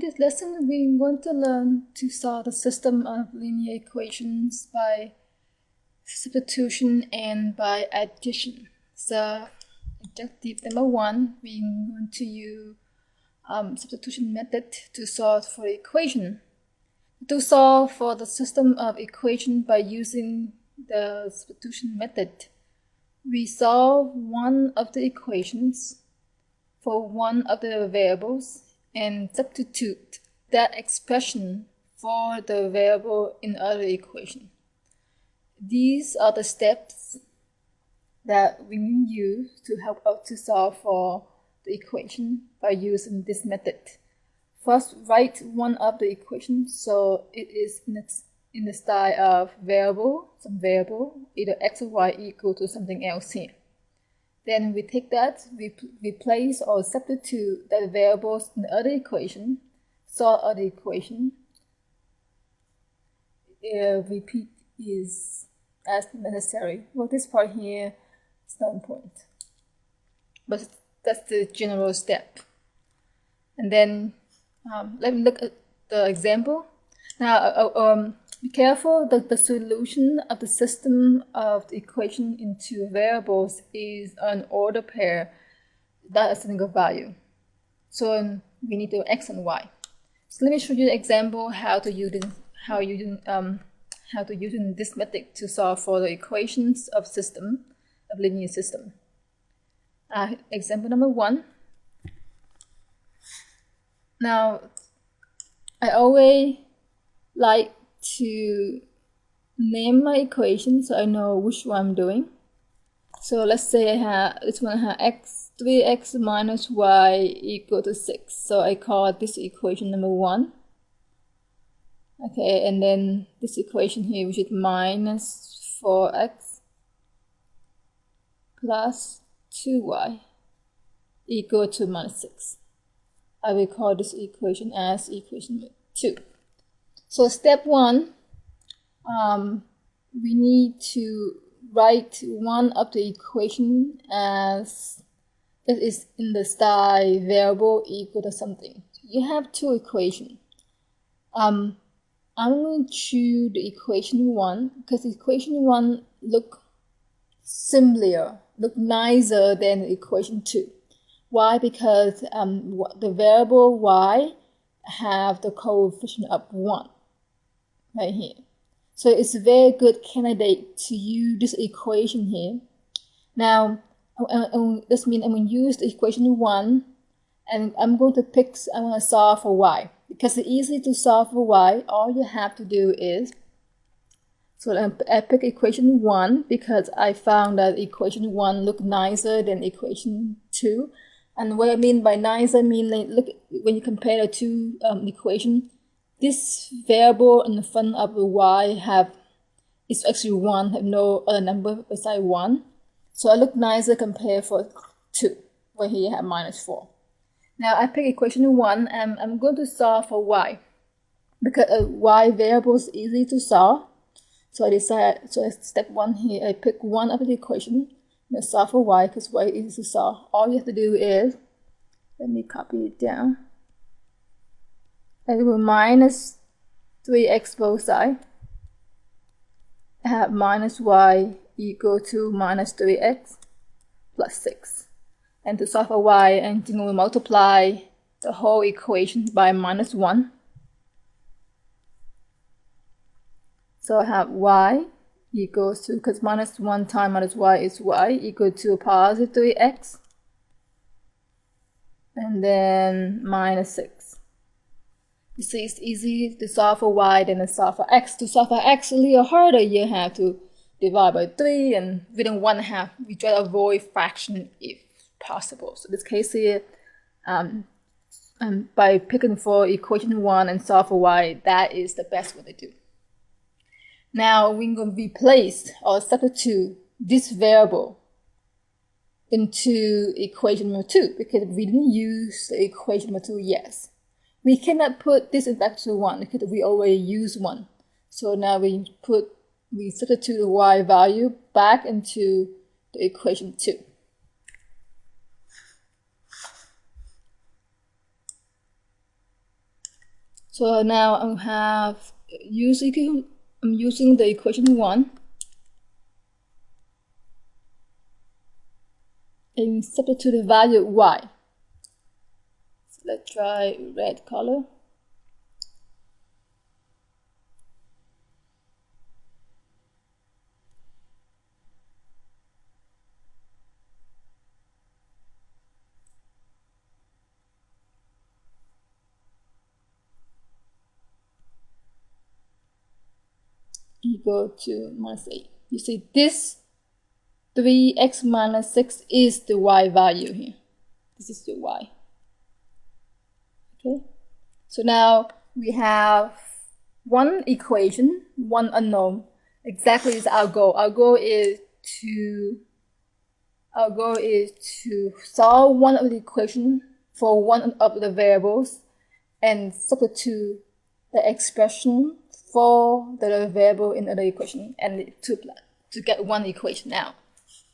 this lesson, we're going to learn to solve the system of linear equations by substitution and by addition. So, objective number 1, we're going to use substitution method to solve for the equation. To solve for the system of equation by using the substitution method, we solve one of the equations for one of the variables and substitute that expression for the variable in other equation. These are the steps that we use to help us to solve for the equation by using this method. First, write one of the equations so it is in the style of some variable, either x or y equal to something else here. Then we take that, we replace or substitute that variables in the other equation, solve other equation. Repeat is as necessary. Well, this part here is not important, but that's the general step. And then let me look at the example. Now, be careful that the solution of the system of the equation into variables is an order pair, not a single value. So we need the x and y. So let me show you an example how to use this method to solve for the equations of linear system. Example number 1. Now, I always like to name my equation so I know which one I'm doing. So let's say this one has 3x minus y equal to 6. So I call this equation number 1. Okay, and then this equation here, which is minus 4x plus 2y equal to minus 6. I will call this equation as equation 2. So step 1, we need to write one of the equation as it is in the style variable equal to something. You have two equations. I'm going to choose the equation 1 because equation 1 look nicer than equation 2. Why? Because the variable y have the coefficient of 1 right here. So it's a very good candidate to use this equation here. Now, this means I'm going to use the equation 1 and I'm going to solve for y. Because it's easy to solve for y, all you have to do is, so I pick equation 1 because I found that equation 1 look nicer than equation 2. And what I mean by nicer, I mean like, look, when you compare the two equations, this variable in the front of the y is actually 1, have no other number beside 1. So I look nicer compared for 2, where here you have minus 4. Now I pick equation 1 and I'm going to solve for y. Because y variable is easy to solve. So step 1 here, I pick one of the equation and solve for y because y is easy to solve. All you have to do is, let me copy it down. I will minus 3x both sides. I have minus y equal to minus 3x plus 6. And to solve for y, I'm going to multiply the whole equation by minus 1. So I have y equals to, because minus 1 times minus y is y, equal to positive 3x. And then minus 6. You see, it's easy to solve for y than to solve for x. To solve for x, a little harder. You have to divide by 3 and within 1/2. We try to avoid fraction if possible. So this case here, by picking for equation 1 and solve for y, that is the best way to do. Now we're going to replace or substitute this variable into equation number 2 because we didn't use the equation number 2 yet. We cannot put this in back to 1 because we already use 1. So now we substitute the y value back into the equation 2. So now I'm using the equation 1 and substitute the value y. So let's try red color. Equal to minus 8. You see, this 3x minus 6 is the y value here. This is the y. Okay, so now we have one equation, one unknown. Exactly is our goal. Our goal is to solve one of the equation for one of the variables and substitute the expression for the variable in the equation and to get one equation now.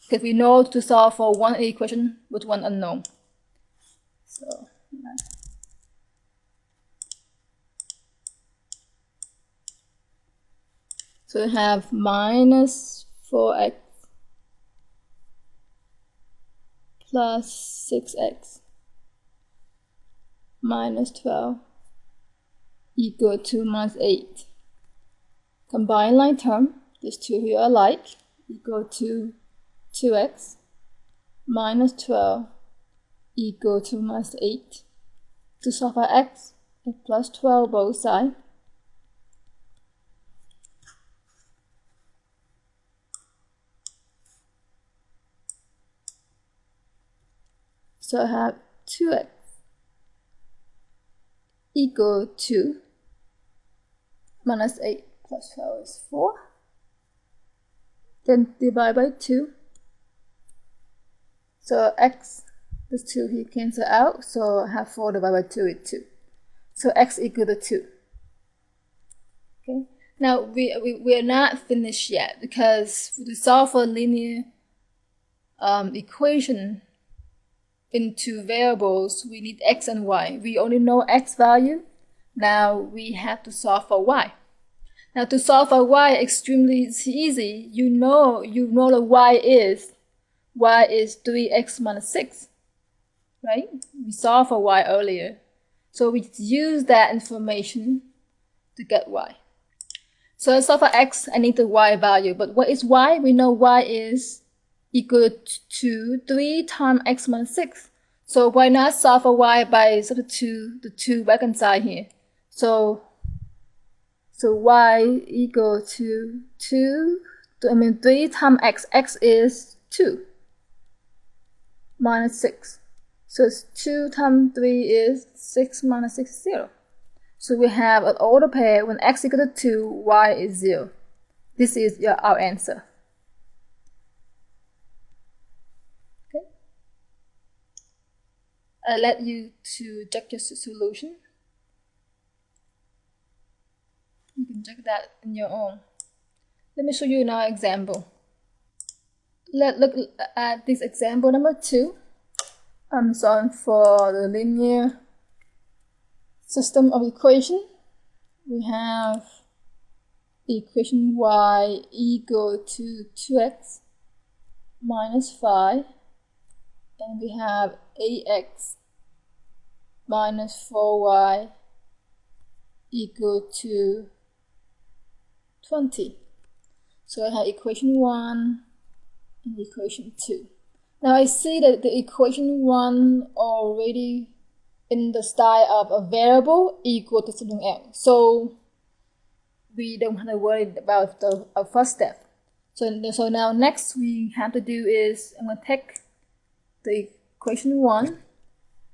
Because we know to solve for one equation with one unknown. So we have minus 4x plus 6x minus 12 equal to minus 8. Combine line term, these two here are alike, equal to 2x minus 12 equal to minus 8. To solve for x, plus 12 both sides. So I have 2x equal to minus 8 plus 12 is 4. Then divide by 2. So x, this 2 here cancel out, so I have 4 divided by 2 is 2. So x equal to 2. Okay. Now we are not finished yet, because to solve a linear equation into variables, we need x and y. We only know x value. Now we have to solve for y. Now to solve for y, extremely easy. You know the y is 3x minus 6, right? We solved for y earlier. So we use that information to get y. So to solve for x, I need the y value. But what is y? We know y is equal to 3 times x minus 6. So why not solve for y by substitute the 2 back inside here? So y equal to 3 times x is 2 minus 6. So 2 times 3 is 6 minus 6 is 0. So we have an order pair. When x equal to 2, y is 0. This is our answer. Okay. I let you to check your solution. You can check that in your own. Let me show you another example. Let's look at this example number 2. I'm solving for the linear system of equation. We have equation y equal to 2x minus 5, and we have ax minus 4y equal to 20. So I have equation 1 and equation 2. Now I see that the equation 1 already in the style of a variable equal to something else. So we don't have to worry about our first step. So now next we have to do is, I'm going to take the equation 1,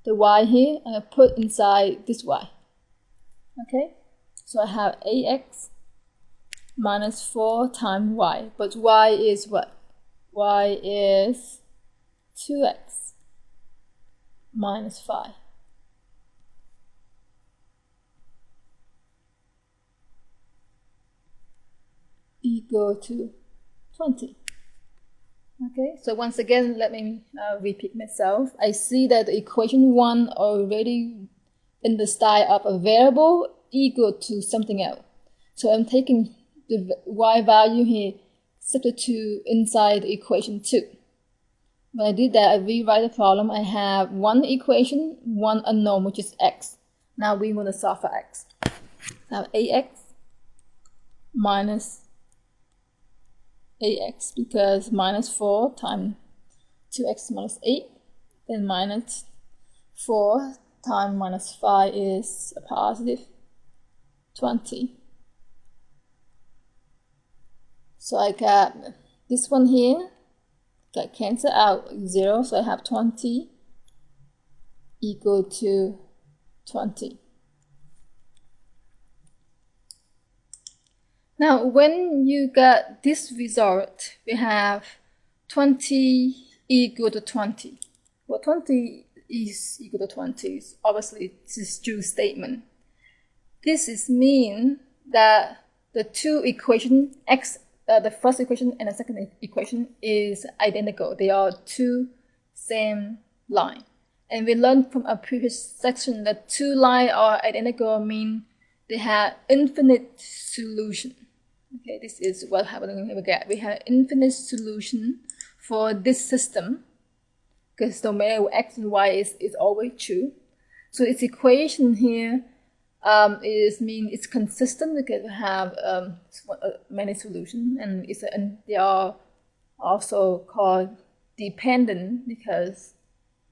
the y here, and I put inside this y. Okay, so I have ax minus 4 times y, but y is what? Y is 2x minus 5. Equal to 20. Okay, so once again, let me repeat myself. I see that the equation 1 already in the style of a variable equal to something else. So I'm taking the y value here, substitute inside the equation 2. When I did that, I rewrite the problem. I have one equation, one unknown, which is x. Now we want to solve for x. Now ax minus ax, because minus 4 times 2x minus 8, then minus 4 times minus 5 is a positive 20. So I got this one here, got cancel out 0, so I have 20 equal to 20. Now when you got this result, we have 20 equal to 20. Well, 20 is equal to 20. Obviously, this is true statement. This is mean that the two equations, the first equation and the second equation, is identical. They are two same line. And we learned from a previous section that two lines are identical mean they have infinite solution. Okay, this is what happening here. We have infinite solution for this system, because no matter x and y is always true. So its equation here mean it's consistent, because we have many solutions, and they are also called dependent because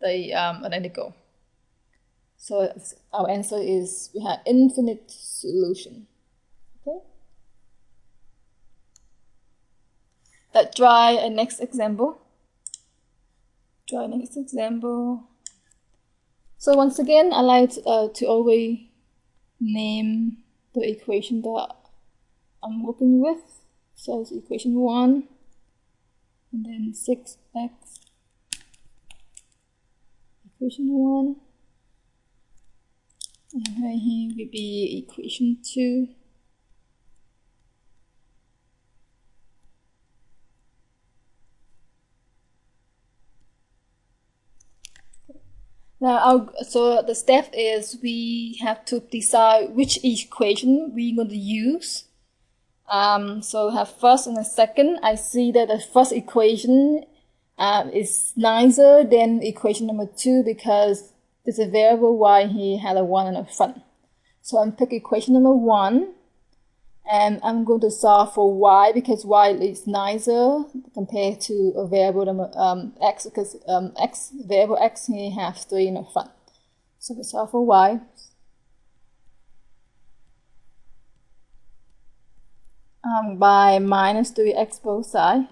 they are identical. So our answer is we have infinite solution. Okay. Let's try a next example. So once again, I like to always name the equation that I'm working with. So it's equation 1, and then 6x, equation 1, and right here will be equation 2. Now, so the step is we have to decide which equation we're going to use. So we have first and the second. I see that the first equation is nicer than equation number 2 because there's a variable y here had a 1 in the front. So I'm picking equation number 1, and I'm going to solve for y because y is nicer compared to a variable number x, because variable x here has 3 in the front. So we solve for y. By minus 3x both sides.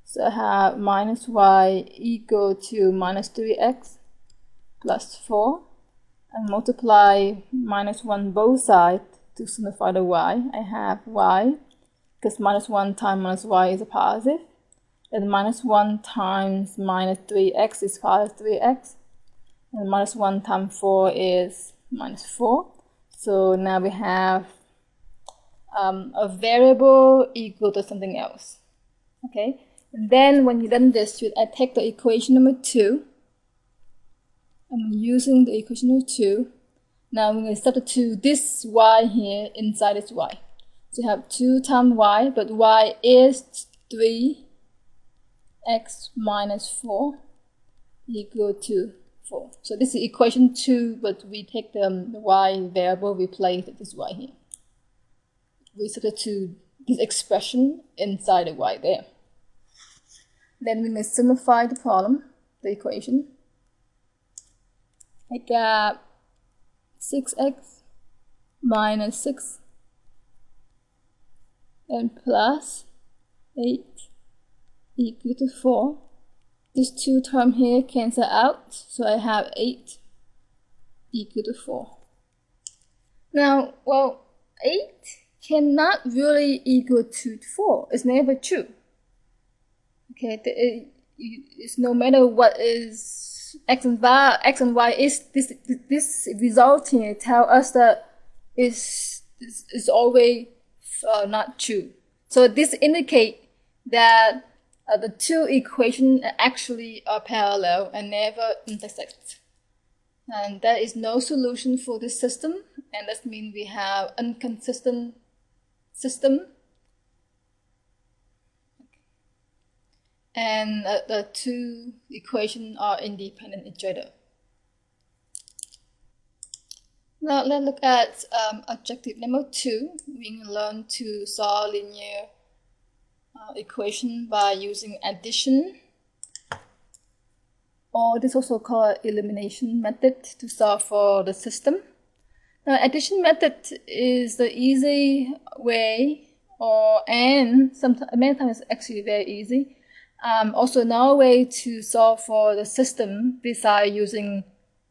So I have minus y equal to minus 3x plus 4, and multiply minus 1 both sides to simplify the y. I have y, because minus 1 times minus y is a positive, and minus 1 times minus 3x is positive 3x, and minus 1 times 4 is minus 4. So now we have a variable equal to something else. Okay, and then when you done this, I take the equation number 2. I'm using the equation number 2. Now I'm going to substitute this y here inside this y. So you have 2 times y, but y is 3x minus 4 equal to 4. So this is equation 2, but we take the y variable, we place this y here. We substitute this expression inside the y there. Then we may simplify the problem, the equation. I got 6x minus 6 and plus 8 equal to 4. These two terms here cancel out, so I have 8 equal to 4. Now, well, 8 cannot really equal to 4. It's never true. Okay, it's no matter what is x and y is, this result here tell us that is always not true. So this indicates that the two equations actually are parallel and never intersect. And there is no solution for this system, and that means we have inconsistent system. And the two equations are independent of each other. Now let's look at objective number 2. We can learn to solve linear equation by using addition, or this is also called elimination method, to solve for the system. Now addition method is the easy way, and many times it's actually very easy. Also another way to solve for the system besides using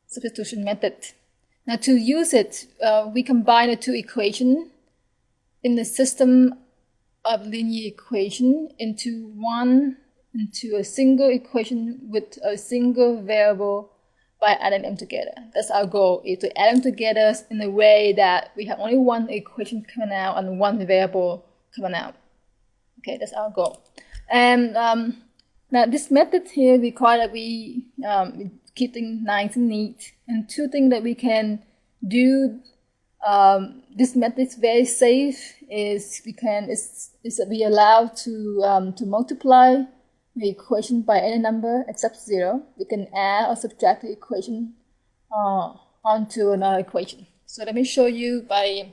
substitution method. Now to use it, we combine the two equations in the system of linear equation into a single equation with a single variable by adding them together. That's our goal, is to add them together in a way that we have only one equation coming out and one variable coming out. Okay, that's our goal. And now this method here requires that we keep things nice and neat. And two things that we can do, this method is very safe, is that we allow to multiply the equation by any number except 0. We can add or subtract the equation onto another equation. So let me show you by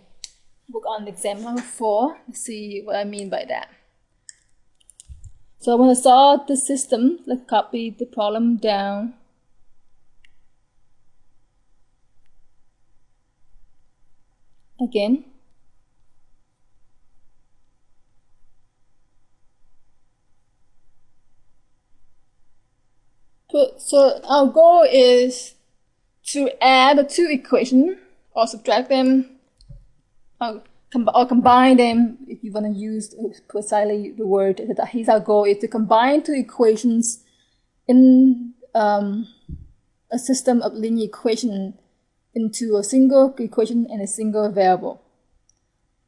work on example 4 to see what I mean by that. So I want to solve the system. Let's copy the problem down. Again. So our goal is to add the two equations or subtract them, or combine them, if you want to use precisely the word. Here's our goal, is to combine two equations in a system of linear equation into a single equation and a single variable.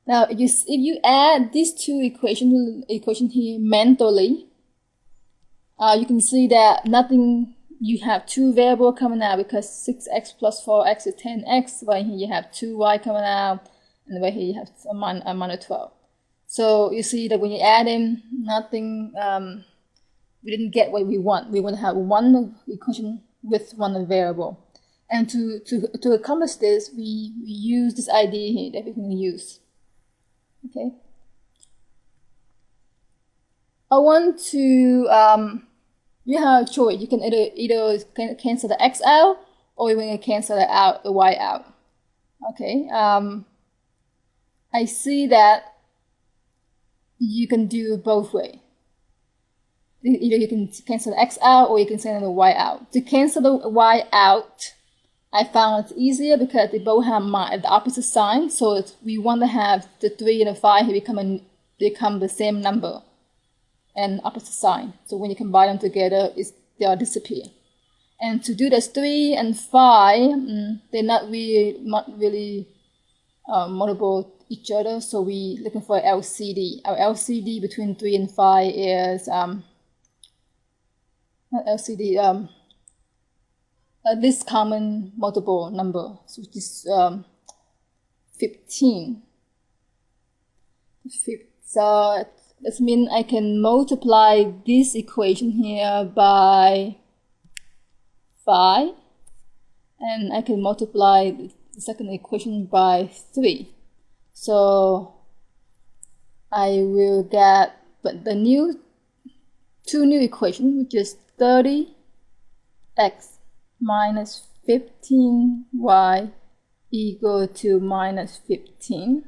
Now, if you add these two equation here mentally, you can see that you have two variables coming out, because 6x plus 4x is 10x. Right here you have 2y coming out, and right here you have a minus 12. So you see that when you add in, we didn't get what we want. We want to have one equation with one variable. And to accomplish this, we use this idea here that we can use. Okay. I want to, you have a choice. You can either cancel the x out, or you can cancel the y out. Okay. I see that you can do both ways. Either you can cancel the x out, or you can cancel the y out. To cancel the y out, I found it's easier because they both have the opposite sign. So we want to have the 3 and the 5 here become the same number and opposite sign. So when you combine them together, they'll disappear. And to do this, 3 and 5, they're not really multiple each other. So we looking for LCD. Our LCD between 3 and 5 is not LCD. This common multiple number, so which is 15. So that means I can multiply this equation here by 5, and I can multiply the second equation by 3. So I will get the two new equations, which is 30x minus 15y equal to minus 15.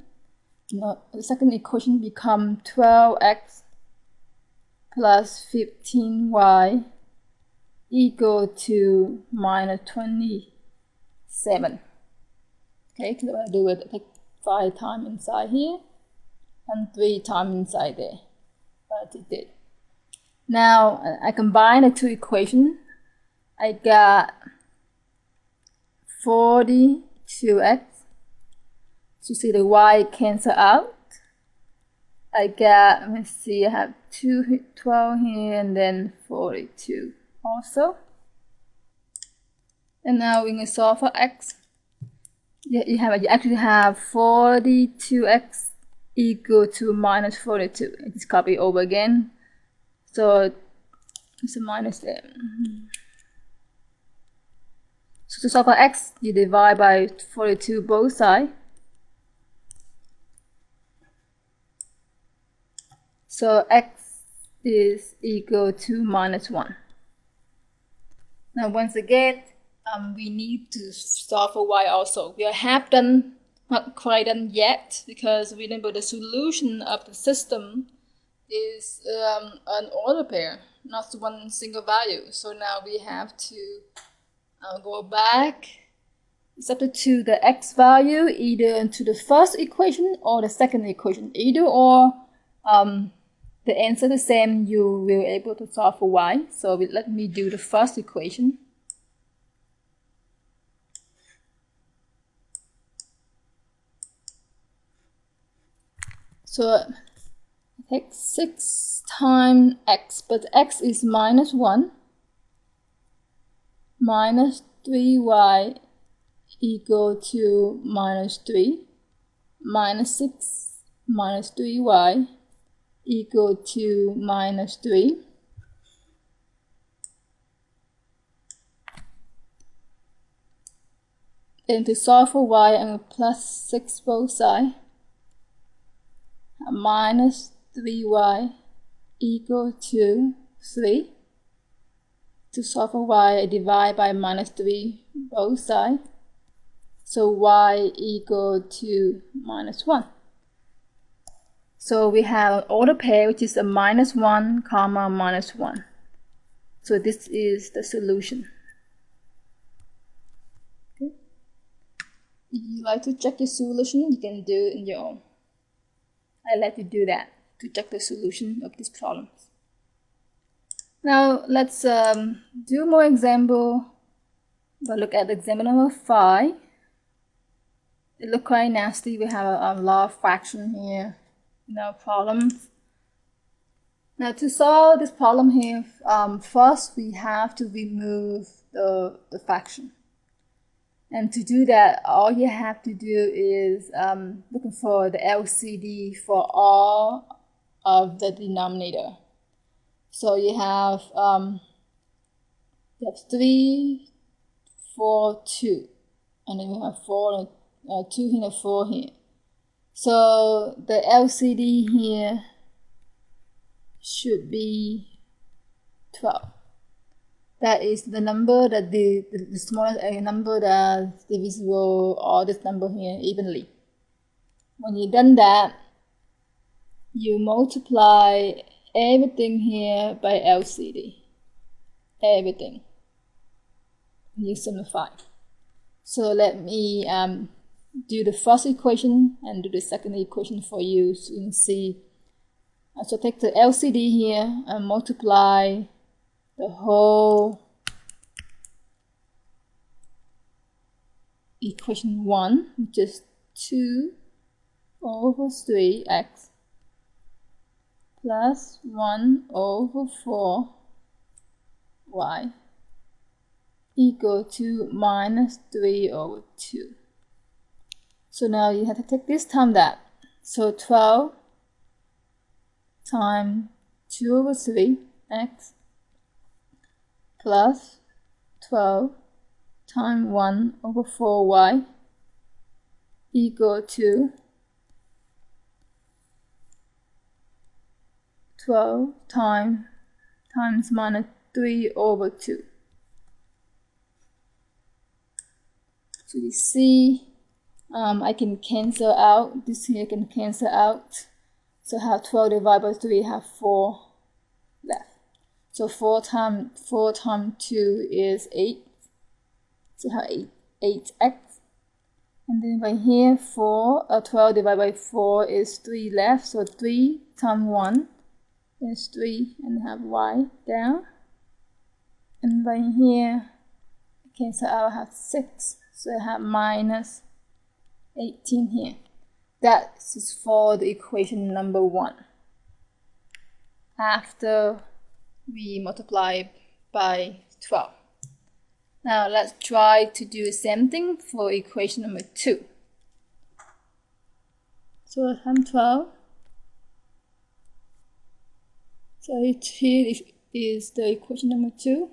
Now, the second equation becomes 12x plus 15y equal to minus 27. Okay, so what I do is I take 5 times inside here and 3 times inside there. What I did. Now I combine the two equations. I got 42x. So you see the y cancel out. I got, let me see, I have 12 here and then 42 also. And now we're going to solve for x. You actually have 42x equal to minus 42. Just copy over again. So it's a minus there. So to solve for x, you divide by 42 both sides. So x is equal to minus 1. Now once again, we need to solve for y also. We have done, not quite done yet, because remember the solution of the system is an order pair, not one single value. So now we have to go back, substitute the x value either into the first equation or the second equation. Either or, the answer the same, you will be able to solve for y. So let me do the first equation. So take 6 times x, but x is minus 1, minus 3y equal to minus 3, minus 6 minus 3y equal to minus 3. Then to solve for y, I'm going to plus 6 both sides. Minus 3y equal to 3. To solve for y, I divide by minus 3 both sides. So y equal to minus 1. So we have an order pair which is a minus 1, comma, minus 1. So this is the solution. Okay. If you like to check your solution, you can do it in your own. I like to do that to check the solution of these problems. Now let's do more example. But look at example number 5. It looks quite nasty. We have a lot of fraction here in our problems. Now to solve this problem here, first we have to remove the fraction. And to do that, all you have to do is looking for the LCD for all of the denominator. So you have 3, 4, 2, and then you have 4, 2 here, 4 here. So the LCD here should be 12. That is the number that the smallest number that is divisible or this number here evenly. When you've done that, you multiply everything here by LCD. Everything. And you simplify. So let me do the first equation and do the second equation for you so you can see. So take the LCD here and multiply the whole equation 1, which is 2 over 3x plus 1 over 4y equal to minus 3 over 2. So now you have to take this times that. So 12 times 2 over 3x plus 12 times 1 over 4y equal to 12 times minus 3 over 2. So you see, I can cancel out. This here can cancel out. So I have 12 divided by 3, I have 4 left. So 4 times 2 is 8. So I have 8x. And then by here, 12 divided by 4 is 3 left. So 3 times 1 is 3, and I have y down. And by here, cancel out, I have 6. So I have minus 18 here. That is for the equation number 1. After we multiply by 12. Now let's try to do the same thing for equation number 2. So times 12. So here is the equation number 2.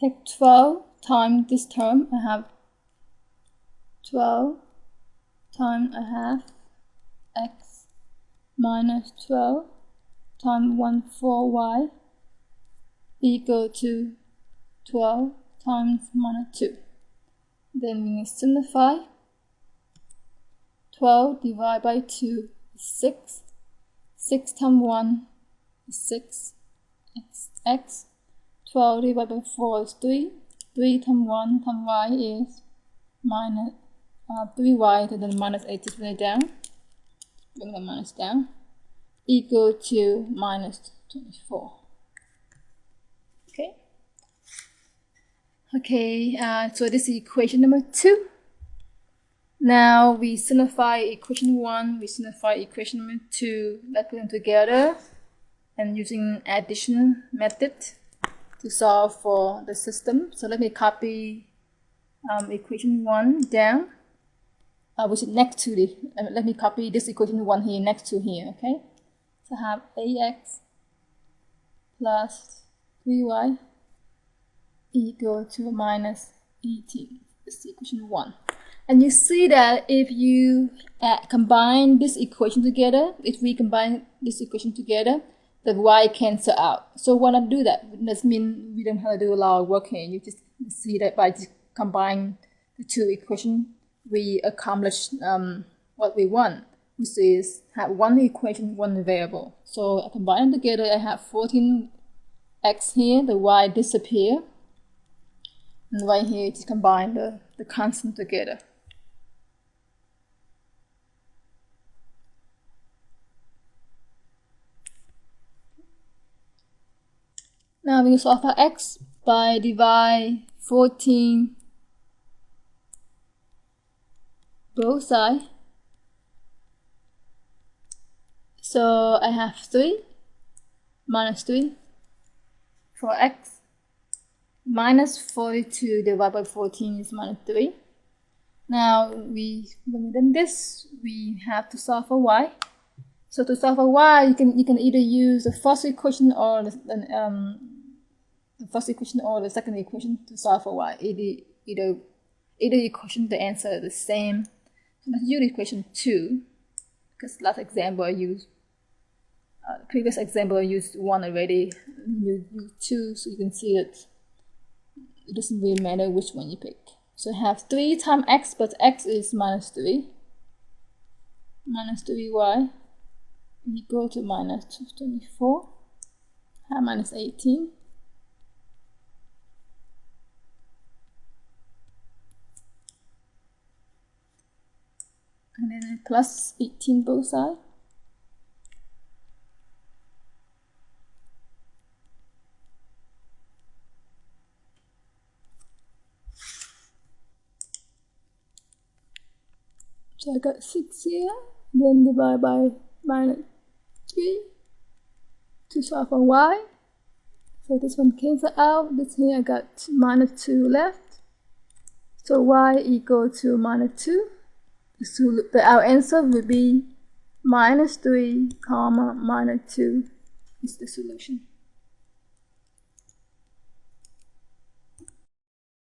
Take 12 times this term. I have 12 times I have x minus 12 times 14y equal to 12 times minus 2. Then we simplify. 12 divided by 2 is 6. 6 times 1 is 6 x. 12 divided by 4 is 3. 3 times 1 times y is minus 3y, then minus 8 is bring it down. Bring the minus down. Equal to minus 24. Okay, so this is equation number 2. Now we simplify equation 1, we simplify equation number 2. Let's put them together and using addition method to solve for the system. So let me copy equation 1 down, which is next to the, let me copy this equation 1 here next to here, okay? So I have ax plus 3y equal to minus 18. This is equation 1. And you see that if you combine this equation together, if we combine this equation together, the y cancel out. So when I do that, doesn't mean we don't have to do a lot of work here. You just see that by just combining the two equations, we accomplish what we want, which is have one equation, one variable. So I combine them together, I have 14x here, the y disappear. And right here, just combine the constant together. Now we solve for x by divide 14 both sides. So I have 3 minus 3 for x. Minus 42 divided by 14 is minus 3. Now when we done this, we have to solve for y. So to solve for y, you can either use the first equation or the first equation or the second equation to solve for y. Either equation, the answer is the same. So let's use equation 2, because last example I used, previous example I used 1 already. You use 2, so you can see that it doesn't really matter which one you pick. So I have 3 times x, but x is minus 3. Minus 3y equal to minus 24. Have minus 18. And then plus 18 both sides. So I got 6 here, then divide by minus 3 to solve for y. So this one cancels out. This here I got minus 2 left. So y equal to minus 2. So our answer would be minus 3 comma minus 2 is the solution.